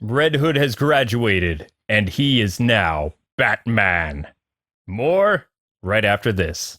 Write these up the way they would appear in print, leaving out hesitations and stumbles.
Red Hood has graduated, and he is now Batman. More right after this.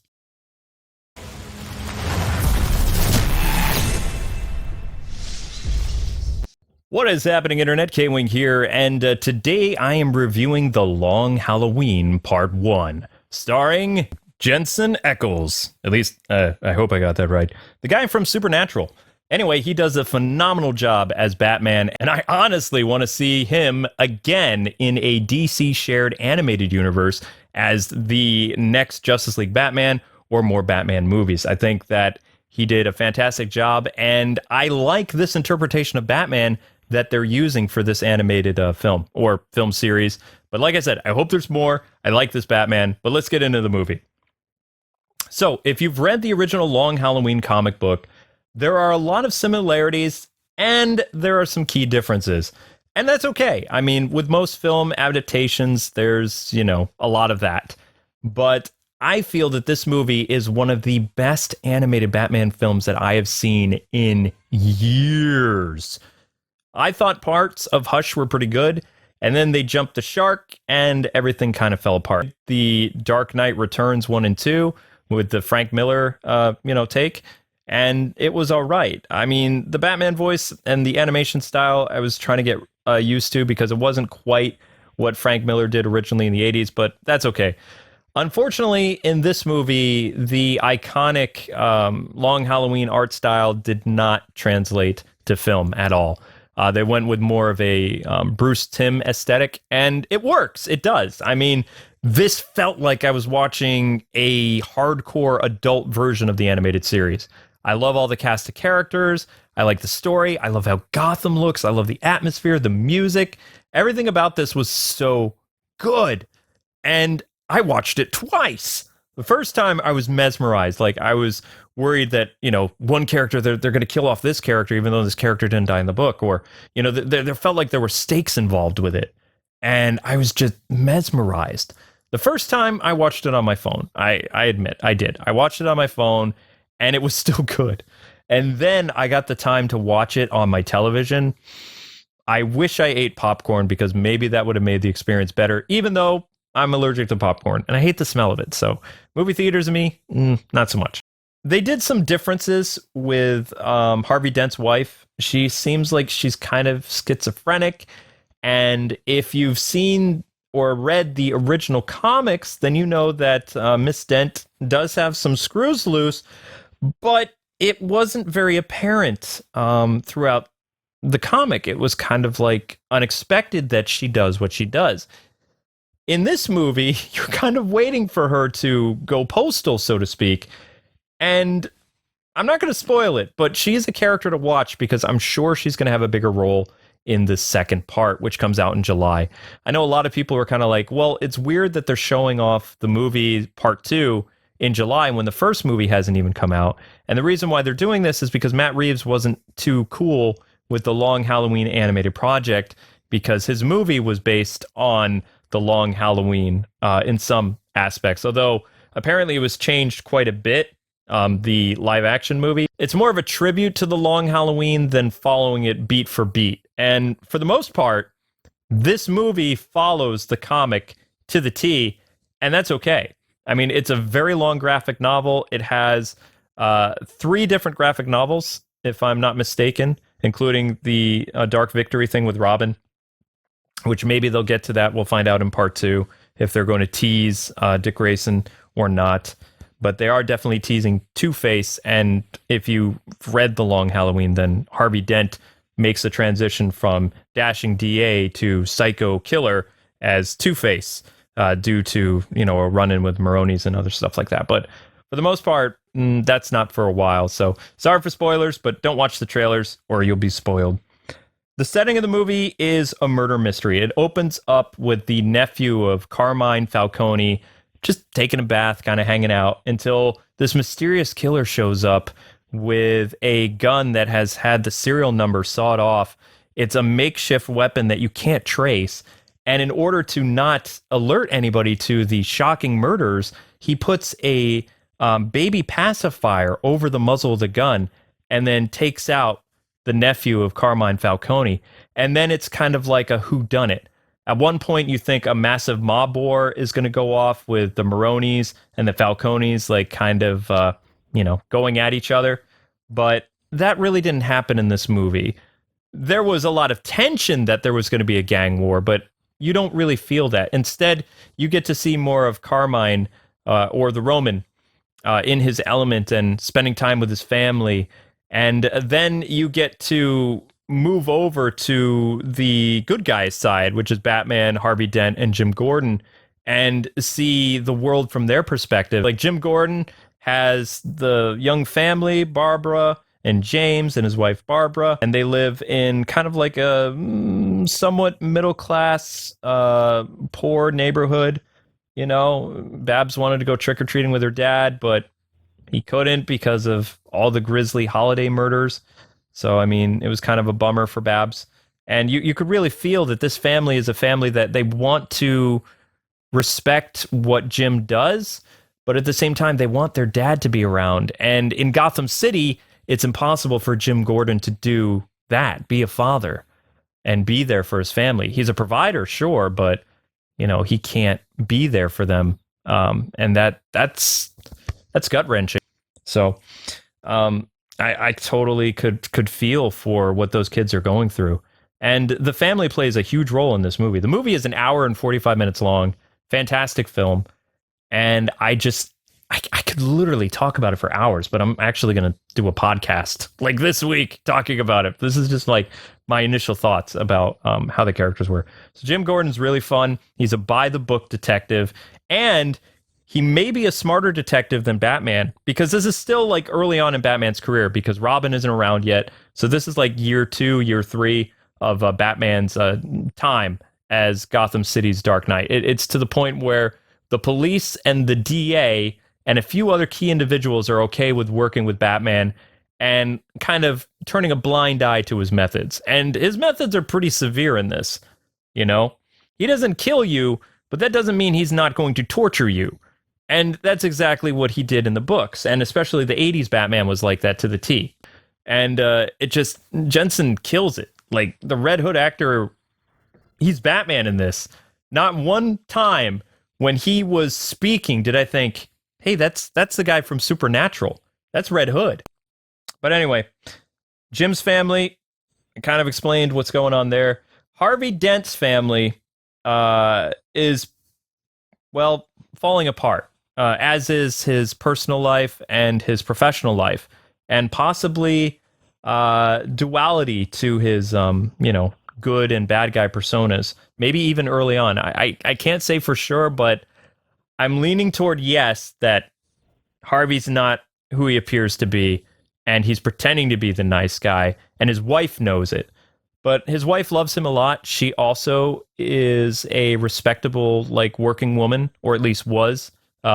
What is happening, Internet? K-Wing here, and today I am reviewing The Long Halloween Part 1, starring Jensen Ackles. At least, I hope I got that right. The guy from Supernatural. Anyway, he does a phenomenal job as Batman, and I honestly want to see him again in a DC shared animated universe as the next Justice League Batman or more Batman movies. I think that he did a fantastic job, and I like this interpretation of Batman that they're using for this animated film or film series. But like I said, I hope there's more. I like this Batman, but let's get into the movie. So, if you've read the original Long Halloween comic book, there are a lot of similarities and there are some key differences. And that's okay. I mean, with most film adaptations, there's, a lot of that. But I feel that this movie is one of the best animated Batman films that I have seen in years. I thought parts of Hush were pretty good, and then they jumped the shark and everything kind of fell apart. The Dark Knight Returns 1 and 2 with the Frank Miller, take, and it was all right. I mean, the Batman voice and the animation style I was trying to get used to because it wasn't quite what Frank Miller did originally in the 80s, but that's okay. Unfortunately, in this movie, the iconic Long Halloween art style did not translate to film at all. They went with more of a Bruce Timm aesthetic, and it works. It does. I mean, this felt like I was watching a hardcore adult version of the animated series. I love all the cast of characters. I like the story. I love how Gotham looks. I love the atmosphere, the music. Everything about this was so good. And I watched it twice. The first time I was mesmerized. Like, I was worried that, one character, they're going to kill off this character, even though this character didn't die in the book. Or, there felt like there were stakes involved with it. And I was just mesmerized. The first time I watched it on my phone, I admit, I did. I watched it on my phone, and it was still good. And then I got the time to watch it on my television. I wish I ate popcorn because maybe that would have made the experience better, even though I'm allergic to popcorn, and I hate the smell of it. So movie theaters and me, not so much. They did some differences with Harvey Dent's wife. She seems like she's kind of schizophrenic. And if you've seen or read the original comics, then you know that Miss Dent does have some screws loose, but it wasn't very apparent throughout the comic. It was kind of like unexpected that she does what she does. In this movie, you're kind of waiting for her to go postal, so to speak. And I'm not going to spoil it, but she's a character to watch because I'm sure she's going to have a bigger role in the second part, which comes out in July. I know a lot of people are kind of like, well, it's weird that they're showing off the movie part 2 in July when the first movie hasn't even come out. And the reason why they're doing this is because Matt Reeves wasn't too cool with the Long Halloween animated project because his movie was based on the Long Halloween in some aspects, although apparently it was changed quite a bit, the live action movie. It's more of a tribute to the Long Halloween than following it beat for beat. And for the most part, this movie follows the comic to the T, and that's okay. I mean, it's a very long graphic novel. It has 3 different graphic novels, if I'm not mistaken, including the Dark Victory thing with Robin, which maybe they'll get to that. We'll find out in part 2 if they're going to tease Dick Grayson or not. But they are definitely teasing Two-Face, and if you've read The Long Halloween, then Harvey Dent makes the transition from dashing DA to psycho killer as Two-Face due to, a run-in with Maroni's and other stuff like that. But for the most part, that's not for a while. So sorry for spoilers, but don't watch the trailers or you'll be spoiled. The setting of the movie is a murder mystery. It opens up with the nephew of Carmine Falcone just taking a bath, kind of hanging out, until this mysterious killer shows up with a gun that has had the serial number sawed off. It's a makeshift weapon that you can't trace. And in order to not alert anybody to the shocking murders, he puts a baby pacifier over the muzzle of the gun and then takes out the nephew of Carmine Falcone. And then it's kind of like a whodunit. At one point, you think a massive mob war is going to go off with the Maronis and the Falcones, like kind of, going at each other. But that really didn't happen in this movie. There was a lot of tension that there was going to be a gang war, but you don't really feel that. Instead, you get to see more of Carmine or the Roman in his element and spending time with his family. And then you get to move over to the good guys side, which is Batman, Harvey Dent, and Jim Gordon, and see the world from their perspective. Like Jim Gordon has the young family, Barbara and James and his wife Barbara, and they live in kind of like a somewhat middle class, poor neighborhood. Babs wanted to go trick-or-treating with her dad, but he couldn't because of all the grisly holiday murders. So, I mean, it was kind of a bummer for Babs. And you could really feel that this family is a family that they want to respect what Jim does, but at the same time, they want their dad to be around. And in Gotham City, it's impossible for Jim Gordon to do that, be a father, and be there for his family. He's a provider, sure, but, he can't be there for them. And that's gut-wrenching. So, I totally could feel for what those kids are going through. And the family plays a huge role in this movie. The movie is an hour and 45 minutes long. Fantastic film. And I could literally talk about it for hours, but I'm actually going to do a podcast like this week talking about it. This is just like my initial thoughts about how the characters were. So Jim Gordon's really fun. He's a by-the-book detective. And he may be a smarter detective than Batman, because this is still like early on in Batman's career, because Robin isn't around yet. So this is like year 2, year 3 of Batman's time as Gotham City's Dark Knight. It's to the point where the police and the DA and a few other key individuals are okay with working with Batman and kind of turning a blind eye to his methods. And his methods are pretty severe in this. He doesn't kill you, but that doesn't mean he's not going to torture you. And that's exactly what he did in the books. And especially the 80s Batman was like that to the T. And Jensen kills it. Like, the Red Hood actor, he's Batman in this. Not one time when he was speaking did I think, hey, that's the guy from Supernatural. That's Red Hood. But anyway, Jim's family, I kind of explained what's going on there. Harvey Dent's family is, well, falling apart. As is his personal life and his professional life, and possibly duality to his, good and bad guy personas. Maybe even early on. I can't say for sure, but I'm leaning toward yes, that Harvey's not who he appears to be, and he's pretending to be the nice guy, and his wife knows it. But his wife loves him a lot. She also is a respectable, like, working woman, or at least was.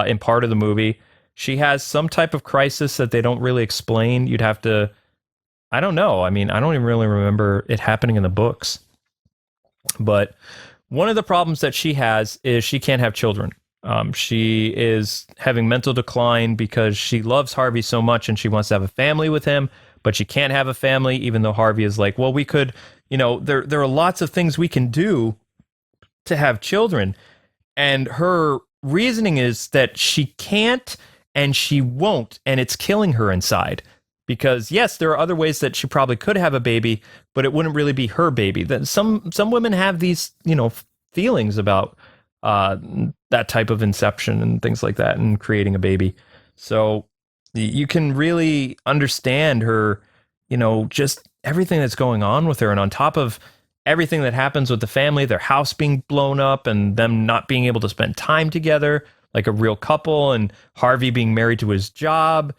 In part of the movie, she has some type of crisis that they don't really explain. You'd have to, I don't know. I mean, I don't even really remember it happening in the books. But one of the problems that she has is she can't have children. She is having mental decline because she loves Harvey so much and she wants to have a family with him, but she can't have a family, even though Harvey is like, well, we could, there are lots of things we can do to have children. And her reasoning is that she can't and she won't, and it's killing her inside. Because yes, there are other ways that she probably could have a baby, but it wouldn't really be her baby. That some women have these, feelings about that type of inception and things like that, and creating a baby. So you can really understand her, just everything that's going on with her, and on top of everything that happens with the family, their house being blown up and them not being able to spend time together like a real couple, and Harvey being married to his job.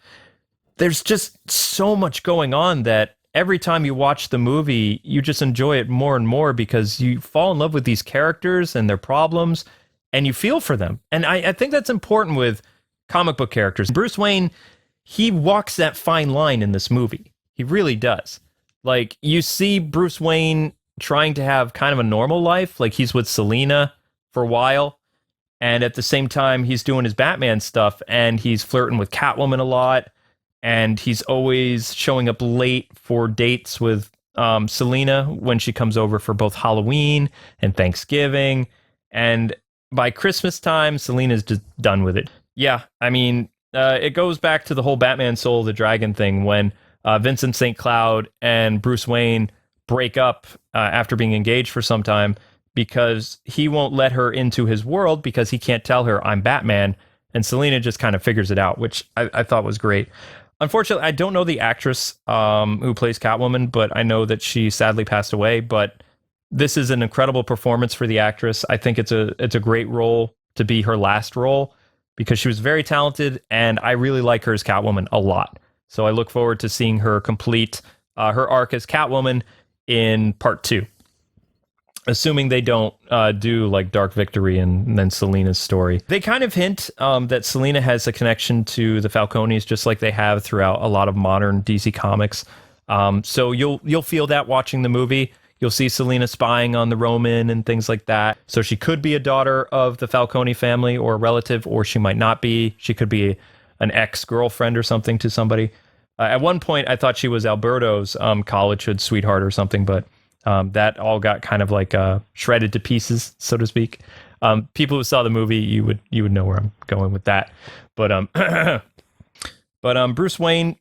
There's just so much going on that every time you watch the movie, you just enjoy it more and more because you fall in love with these characters and their problems, and you feel for them. And I think that's important with comic book characters. Bruce Wayne, he walks that fine line in this movie. He really does. Like, you see Bruce Wayne trying to have kind of a normal life, like he's with Selina for a while, and at the same time he's doing his Batman stuff, and he's flirting with Catwoman a lot, and he's always showing up late for dates with Selena when she comes over for both Halloween and Thanksgiving. And by Christmas time, Selena's just done with it. Yeah, I mean, it goes back to the whole Batman Soul of the Dragon thing when Vincent St. Cloud and Bruce Wayne break up after being engaged for some time because he won't let her into his world because he can't tell her I'm Batman. And Selena just kind of figures it out, which I thought was great. Unfortunately, I don't know the actress who plays Catwoman, but I know that she sadly passed away. But this is an incredible performance for the actress. I think it's a great role to be her last role because she was very talented, and I really like her as Catwoman a lot. So I look forward to seeing her complete her arc as Catwoman in part 2. Assuming they don't do like Dark Victory and then Selena's story. They kind of hint that Selena has a connection to the Falcones, just like they have throughout a lot of modern DC comics. So you'll feel that watching the movie. You'll see Selena spying on the Roman and things like that. So she could be a daughter of the Falcone family or a relative, or she might not be. She could be an ex-girlfriend or something to somebody. At one point, I thought she was Alberto's collegehood sweetheart or something, but that all got kind of like shredded to pieces, so to speak. People who saw the movie, you would know where I'm going with that. But Bruce Wayne,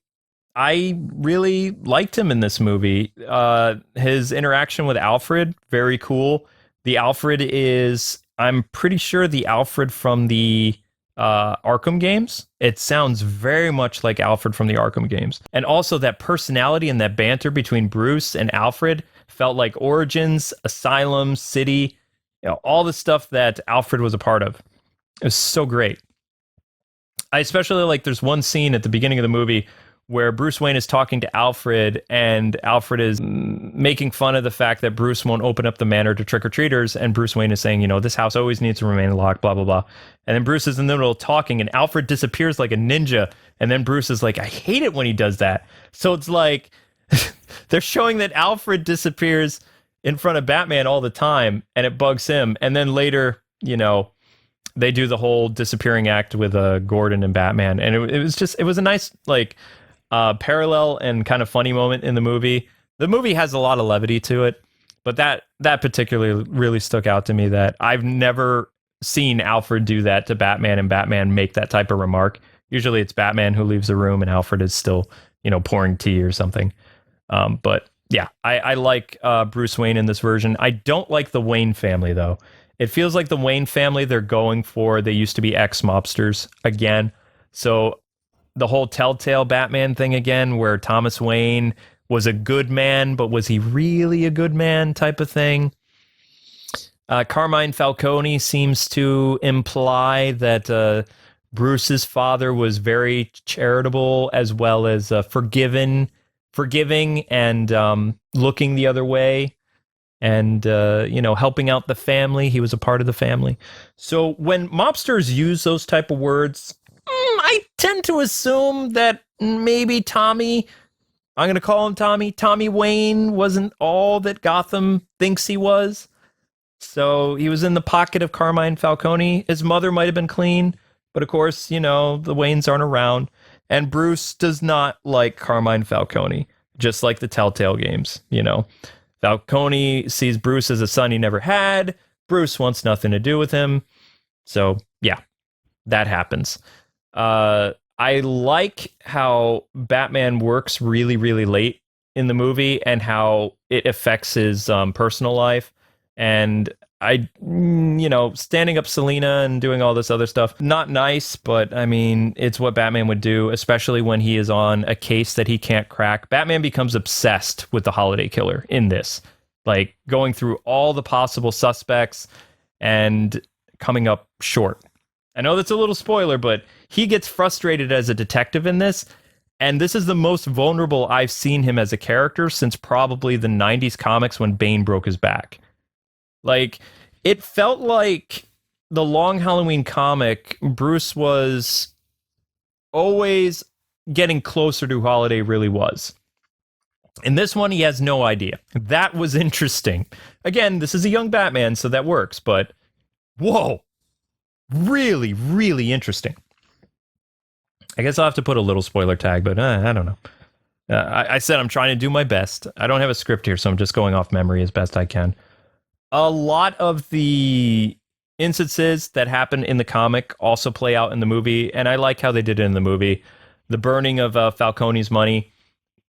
I really liked him in this movie. His interaction with Alfred, very cool. The Alfred is, I'm pretty sure, the Alfred from the Arkham games. It sounds very much like Alfred from the Arkham games. And also that personality and that banter between Bruce and Alfred felt like Origins, Asylum, City, all the stuff that Alfred was a part of. It was so great. I especially like there's one scene at the beginning of the movie where Bruce Wayne is talking to Alfred, and Alfred is making fun of the fact that Bruce won't open up the manor to trick-or-treaters, and Bruce Wayne is saying, this house always needs to remain locked, blah, blah, blah. And then Bruce is in the middle of talking, and Alfred disappears like a ninja, and then Bruce is like, I hate it when he does that. So it's like, they're showing that Alfred disappears in front of Batman all the time, and it bugs him. And then later, they do the whole disappearing act with Gordan and Batman, and it was a nice, like, parallel and kind of funny moment in the movie. The movie has a lot of levity to it, but that particularly really stuck out to me, that I've never seen Alfred do that to Batman and Batman make that type of remark. Usually it's Batman who leaves the room and Alfred is still, pouring tea or something. But yeah, I like Bruce Wayne in this version. I don't like the Wayne family, though. It feels like the Wayne family they're going for, they used to be ex-mobsters again. So the whole Telltale Batman thing again, where Thomas Wayne was a good man, but was he really a good man type of thing? Carmine Falcone seems to imply that Bruce's father was very charitable as well as forgiving and looking the other way and, helping out the family. He was a part of the family. So when mobsters use those type of words, I tend to assume that maybe Tommy, I'm going to call him Tommy Wayne wasn't all that Gotham thinks he was. So he was in the pocket of Carmine Falcone. His mother might have been clean, but of course, the Waynes aren't around. And Bruce does not like Carmine Falcone, just like the Telltale games, Falcone sees Bruce as a son he never had. Bruce wants nothing to do with him. So, yeah, that happens. I like how Batman works really, really late in the movie and how it affects his personal life. And standing up Selena and doing all this other stuff, not nice, but I mean, it's what Batman would do, especially when he is on a case that he can't crack. Batman becomes obsessed with the Holiday Killer in this, like going through all the possible suspects and coming up short. I know that's a little spoiler, but he gets frustrated as a detective in this, and this is the most vulnerable I've seen him as a character since probably the 90s comics when Bane broke his back. Like, it felt like the Long Halloween comic, Bruce was always getting closer to who Holiday really was. In this one, he has no idea. That was interesting. Again, this is a young Batman, so that works, but whoa, really, really interesting. I guess I'll have to put a little spoiler tag, but I don't know. I said I'm trying to do my best. I don't have a script here, so I'm just going off memory as best I can. A lot of the instances that happen in the comic also play out in the movie, and I like how they did it in the movie. The burning of Falcone's money,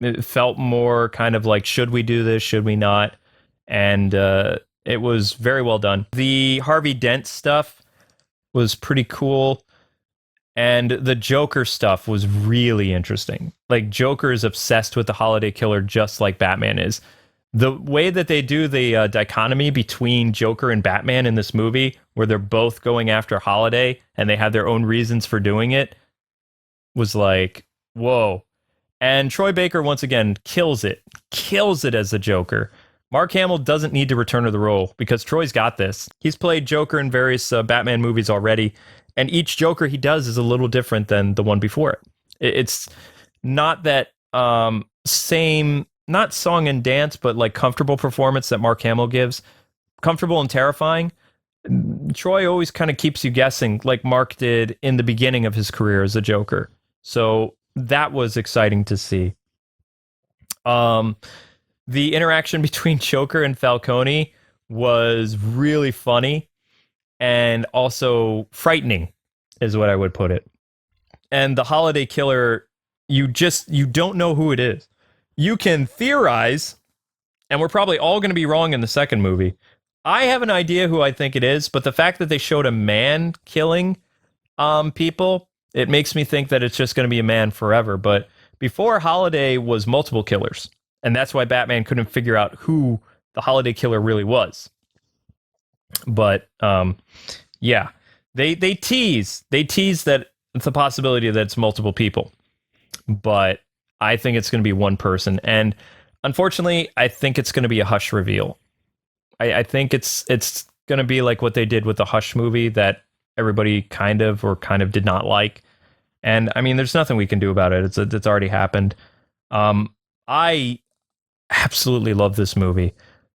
it felt more kind of like, should we do this? Should we not? And it was very well done. The Harvey Dent stuff was pretty cool. And the Joker stuff was really interesting. Like, Joker is obsessed with the Holiday Killer just like Batman is. The way that they do the dichotomy between Joker and Batman in this movie, where they're both going after Holiday and they have their own reasons for doing it, was like, whoa. And Troy Baker, once again, kills it as the Joker. Mark Hamill doesn't need to return to the role because Troy's got this. He's played Joker in various Batman movies already, and each Joker he does is a little different than the one before it. It's not that same, not song and dance, but like comfortable performance that Mark Hamill gives. Comfortable and terrifying. Troy always kind of keeps you guessing, like Mark did in the beginning of his career as a Joker. So that was exciting to see. The interaction between Joker and Falcone was really funny and also frightening, is what I would put it. And the Holiday Killer, you don't know who it is. You can theorize, and we're probably all going to be wrong in the second movie. I have an idea who I think it is, but the fact that they showed a man killing people, it makes me think that it's just going to be a man forever. But before, Holiday was multiple killers, and that's why Batman couldn't figure out who the Holiday Killer really was. But yeah, they tease that it's a possibility that it's multiple people, but I think it's going to be one person. And unfortunately, I think it's going to be a Hush reveal. I think it's going to be like what they did with the Hush movie that everybody kind of did not like. And I mean, there's nothing we can do about it. It's already happened. I absolutely love this movie.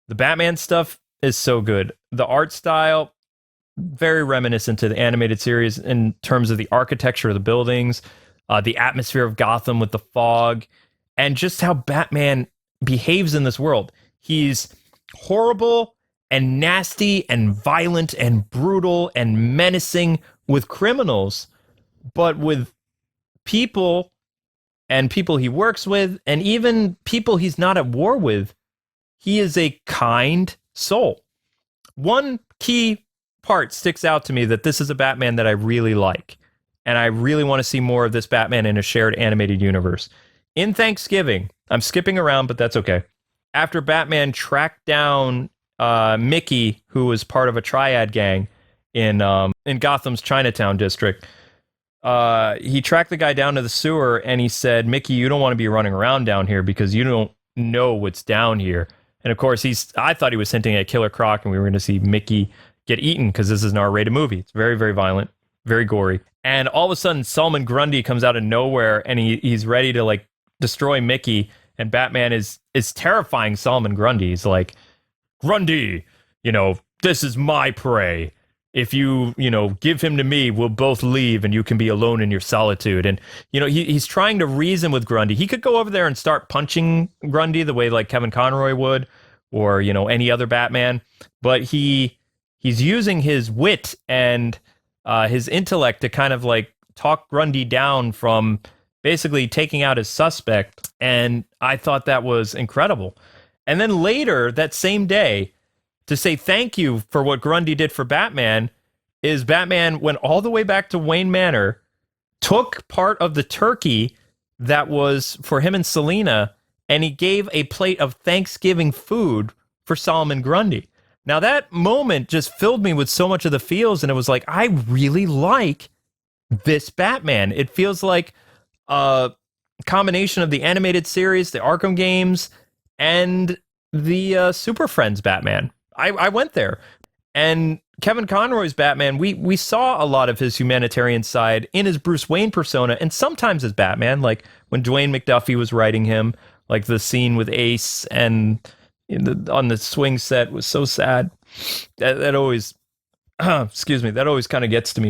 The Batman stuff is so good. The art style, very reminiscent to the animated series in terms of the architecture of the buildings, the atmosphere of Gotham with the fog, and just how Batman behaves in this world. He's horrible and nasty and violent and brutal and menacing with criminals, but with people and people he works with and even people he's not at war with, he is a kind soul. One key part sticks out to me that this is a Batman that I really like, and I really want to see more of this Batman in a shared animated universe. In Thanksgiving, I'm skipping around, but that's okay. After Batman tracked down Mickey, who was part of a triad gang in Gotham's Chinatown district, he tracked the guy down to the sewer and he said, "Mickey, you don't want to be running around down here because you don't know what's down here." And of course, I thought he was hinting at Killer Croc, and we were going to see Mickey get eaten because this is an R-rated movie. It's very, very violent, very gory. And all of a sudden, Solomon Grundy comes out of nowhere, and he's ready to like destroy Mickey. And Batman is terrifying Solomon Grundy. He's like, "Grundy, this is my prey. If you give him to me, we'll both leave, and you can be alone in your solitude." And he's trying to reason with Grundy. He could go over there and start punching Grundy the way like Kevin Conroy would, or any other Batman. But he's using his wit and his intellect to kind of like talk Grundy down from basically taking out his suspect. And I thought that was incredible. And then later that same day, to say thank you for what Grundy did for Batman, is Batman went all the way back to Wayne Manor, took part of the turkey that was for him and Selina, and he gave a plate of Thanksgiving food for Solomon Grundy. Now that moment just filled me with so much of the feels, and it was like, I really like this Batman. It feels like a combination of the animated series, the Arkham games, and the Super Friends Batman. I went there. And Kevin Conroy's Batman, we saw a lot of his humanitarian side in his Bruce Wayne persona, and sometimes as Batman, like when Dwayne McDuffie was writing him, like the scene with Ace and on the swing set was so sad. That always, excuse me, that always kind of gets to me.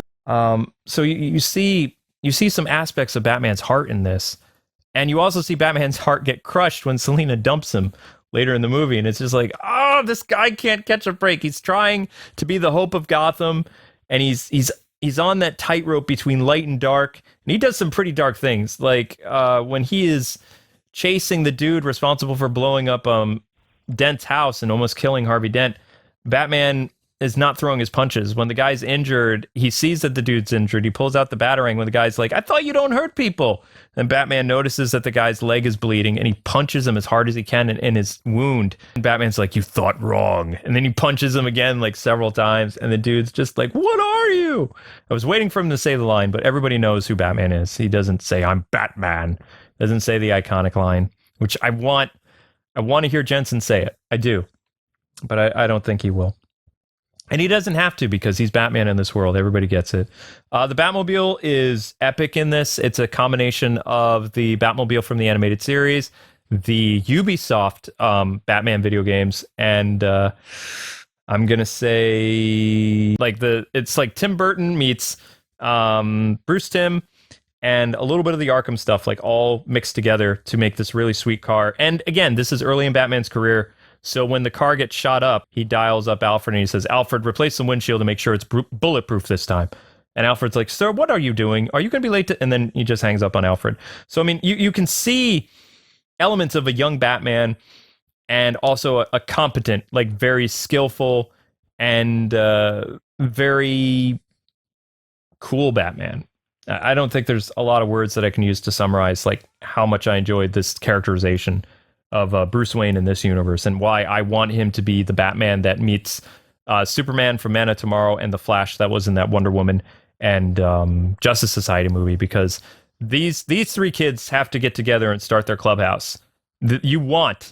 So you see, you see some aspects of Batman's heart in this. And you also see Batman's heart get crushed when Selina dumps him later in the movie. And it's just like, oh, this guy can't catch a break. He's trying to be the hope of Gotham. And he's on that tightrope between light and dark. And he does some pretty dark things. Like when he is chasing the dude responsible for blowing up Dent's house and almost killing Harvey Dent, Batman is not throwing his punches. When the guy's injured, he sees that the dude's injured. He pulls out the Batarang when the guy's like, I thought you don't hurt people. And Batman notices that the guy's leg is bleeding, and he punches him as hard as he can in his wound. And Batman's like, you thought wrong. And then he punches him again like several times, and the dude's just like, what are you? I was waiting for him to say the line, but everybody knows who Batman is. He doesn't say, I'm Batman. Doesn't say the iconic line, which I want to hear Jensen say it. I do. But I don't think he will. And he doesn't have to, because he's Batman in this world. Everybody gets it. The Batmobile is epic in this. It's a combination of the Batmobile from the animated series, the Ubisoft Batman video games, and I'm going to say it's like Tim Burton meets Bruce Timm and a little bit of the Arkham stuff, like all mixed together to make this really sweet car. And again, this is early in Batman's career. So when the car gets shot up, he dials up Alfred and he says, Alfred, replace the windshield to make sure it's bulletproof this time. And Alfred's like, sir, what are you doing? Are you going to be late? And then he just hangs up on Alfred. So, I mean, you can see elements of a young Batman and also a competent, like very skillful and very cool Batman. I don't think there's a lot of words that I can use to summarize like how much I enjoyed this characterization of Bruce Wayne in this universe, and why I want him to be the Batman that meets Superman from Man of Tomorrow and the Flash that was in that Wonder Woman and Justice Society movie, because these three kids have to get together and start their clubhouse. You want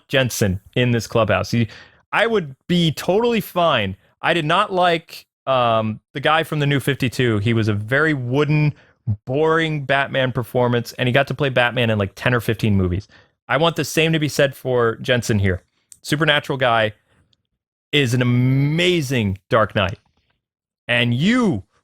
Jensen in this clubhouse. I would be totally fine. I did not like the guy from the New 52. He was a very wooden, boring Batman performance, and he got to play Batman in like 10 or 15 movies. I want the same to be said for Jensen here. Supernatural guy is an amazing Dark Knight. And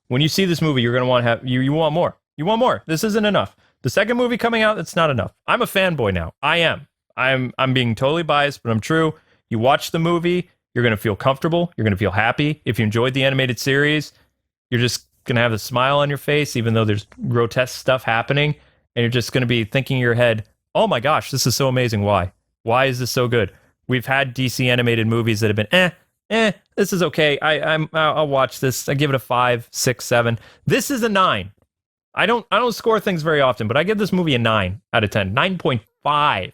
when you see this movie, you're going to want to have, you want more. You want more. This isn't enough. The second movie coming out, it's not enough. I'm a fanboy now. I am. I'm being totally biased, but I'm true. You watch the movie, you're going to feel comfortable. You're going to feel happy. If you enjoyed the animated series, you're just going to have a smile on your face, even though there's grotesque stuff happening. And you're just going to be thinking in your head, oh my gosh, this is so amazing. Why? Why is this so good? We've had DC animated movies that have been, this is okay. I'll watch this. I give it a 5, 6, 7. This is a 9. I don't score things very often, but I give this movie a 9 out of 10. 9.5.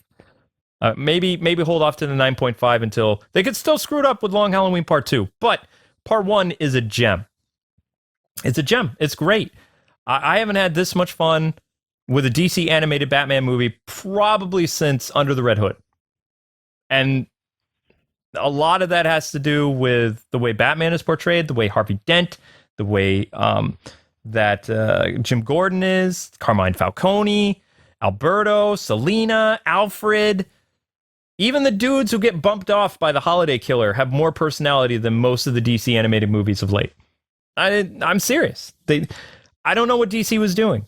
Maybe hold off to the 9.5 until they could still screw it up with Long Halloween Part 2. But Part 1 is a gem. It's a gem. It's great. I haven't had this much fun with a DC animated Batman movie probably since Under the Red Hood. And a lot of that has to do with the way Batman is portrayed, the way Harvey Dent, the way that Jim Gordan is, Carmine Falcone, Alberto, Selina, Alfred. Even the dudes who get bumped off by the Holiday Killer have more personality than most of the DC animated movies of late. I'm serious. I don't know what DC was doing.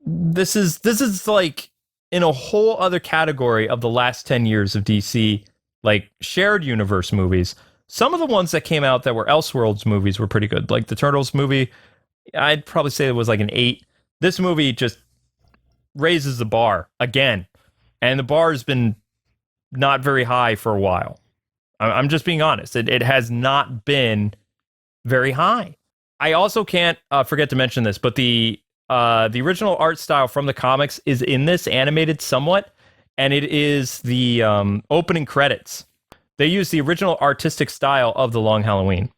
This is like in a whole other category of the last 10 years of DC, like shared universe movies. Some of the ones that came out that were Elseworlds movies were pretty good. Like the Turtles movie, I'd probably say it was like an 8. This movie just raises the bar again. And the bar has been not very high for a while. I'm just being honest. It has not been very high. I also can't forget to mention this, but the original art style from the comics is in this animated somewhat, and it is the opening credits. They use the original artistic style of The Long Halloween.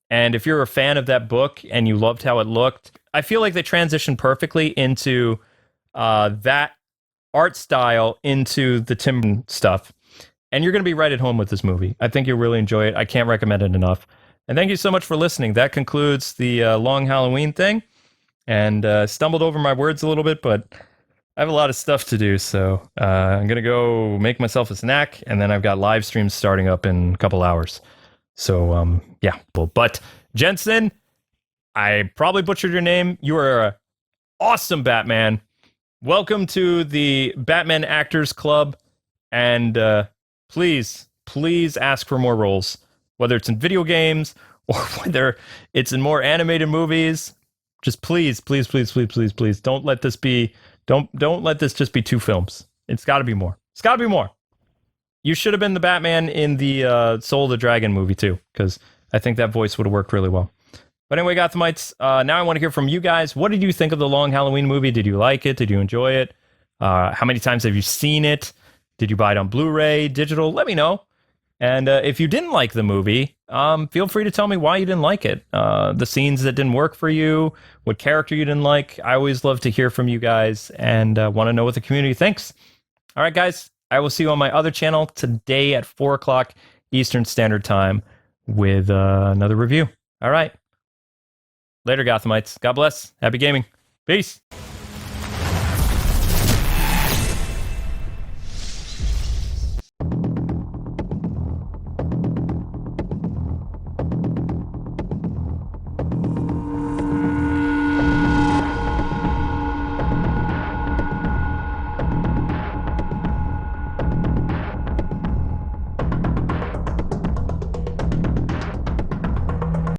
And if you're a fan of that book and you loved how it looked, I feel like they transitioned perfectly into that art style into the Tim stuff. And you're going to be right at home with this movie. I think you'll really enjoy it. I can't recommend it enough. And thank you so much for listening. That concludes the Long Halloween thing. And stumbled over my words a little bit, but I have a lot of stuff to do. So I'm going to go make myself a snack. And then I've got live streams starting up in a couple hours. So, yeah. But Jensen, I probably butchered your name. You are an awesome Batman. Welcome to the Batman Actors Club. And please, please ask for more roles, whether it's in video games or whether it's in more animated movies. Just please, please, please, please, please, please, don't let this be. Don't let this just be 2 films. It's got to be more. It's got to be more. You should have been the Batman in the Soul of the Dragon movie too, because I think that voice would have worked really well. But anyway, Gothamites, now I want to hear from you guys. What did you think of the Long Halloween movie? Did you like it? Did you enjoy it? How many times have you seen it? Did you buy it on Blu-ray, digital? Let me know. And if you didn't like the movie, feel free to tell me why you didn't like it. The scenes that didn't work for you, what character you didn't like. I always love to hear from you guys and want to know what the community thinks. All right, guys, I will see you on my other channel today at 4 o'clock Eastern Standard Time with another review. All right. Later, Gothamites. God bless. Happy gaming. Peace.